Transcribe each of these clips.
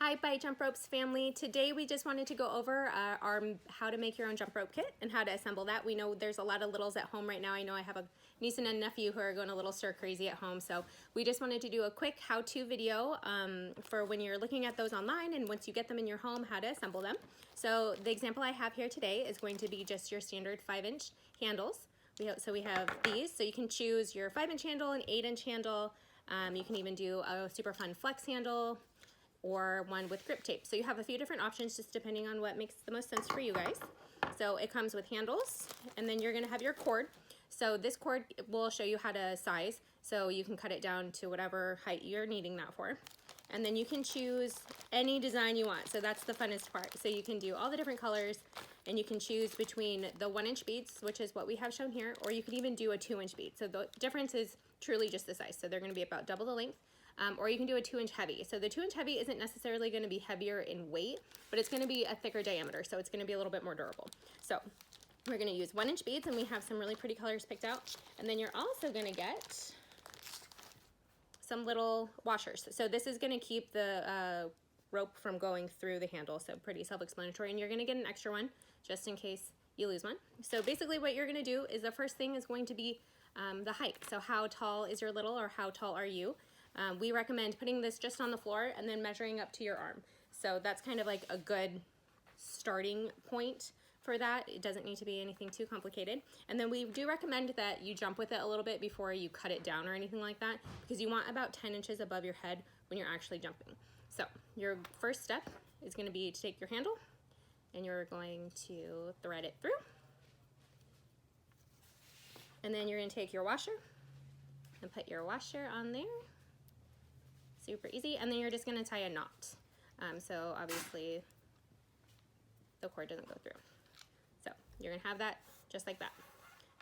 Hi Jump Ropes family. Today we just wanted to go over our how to make your own jump rope kit and how to assemble that. We know there's a lot of littles at home right now. I know I have a niece and a nephew who are going a little stir crazy at home. So we just wanted to do a quick how-to video for when you're looking at those online and once you get them in your home, how to assemble them. So the example I have here today is going to be just your standard 5-inch handles. So we have these, so you can choose your 5-inch handle, an 8-inch handle. You can even do a super fun flex handle, or one with grip tape. So you have a few different options just depending on what makes the most sense for you guys. So it comes with handles, and then you're gonna have your cord. So this cord will show you how to size, so you can cut it down to whatever height you're needing that for. And then you can choose any design you want, so that's the funnest part. So you can do all the different colors, and you can choose between the 1-inch beads, which is what we have shown here, or you could even do a 2-inch bead. So the difference is truly just the size. So they're gonna be about double the length. Or you can do a 2-inch heavy. So the 2-inch heavy isn't necessarily going to be heavier in weight, but it's going to be a thicker diameter, so it's going to be a little bit more durable. So we're going to use 1-inch beads, and we have some really pretty colors picked out. And then you're also going to get some little washers. So this is going to keep the rope from going through the handle, so pretty self-explanatory. And you're going to get an extra one just in case you lose one. So basically what you're going to do is the first thing is going to be the height. So how tall is your little, or how tall are you? We recommend putting this just on the floor and then measuring up to your arm. So that's kind of like a good starting point for that. It doesn't need to be anything too complicated. And then we do recommend that you jump with it a little bit before you cut it down or anything like that, because you want about 10 inches above your head when you're actually jumping. So your first step is going to be to take your handle and you're going to thread it through. And then you're going to take your washer and put your washer on there. Super easy, and then you're just going to tie a knot. So obviously the cord doesn't go through. So you're going to have that just like that.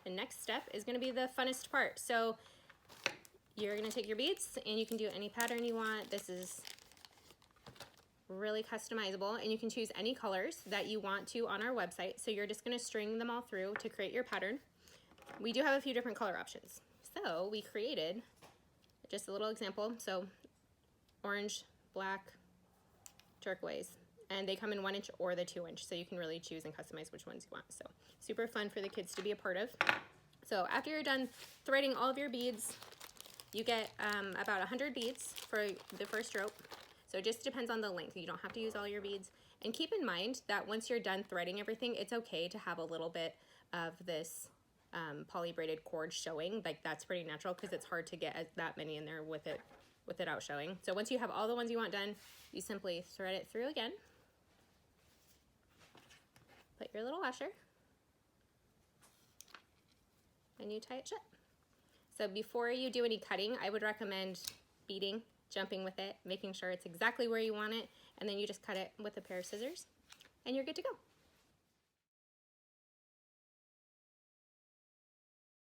The next step is going to be the funnest part. So you're going to take your beads, and you can do any pattern you want. This is really customizable, and you can choose any colors that you want to on our website. So you're just going to string them all through to create your pattern. We do have a few different color options. So we created just a little example. So orange, black, turquoise, and they come in 1-inch or the 2-inch, so you can really choose and customize which ones you want. So super fun for the kids to be a part of. So after you're done threading all of your beads, you get about 100 beads for the first rope. So it just depends on the length. You don't have to use all your beads. And keep in mind that once you're done threading everything, it's okay to have a little bit of this poly braided cord showing. Like, that's pretty natural because it's hard to get that many in there with it out showing. So once you have all the ones you want done, you simply thread it through again, put your little washer, and you tie it shut. So before you do any cutting, I would recommend beading, jumping with it, making sure it's exactly where you want it, and then you just cut it with a pair of scissors, and you're good to go.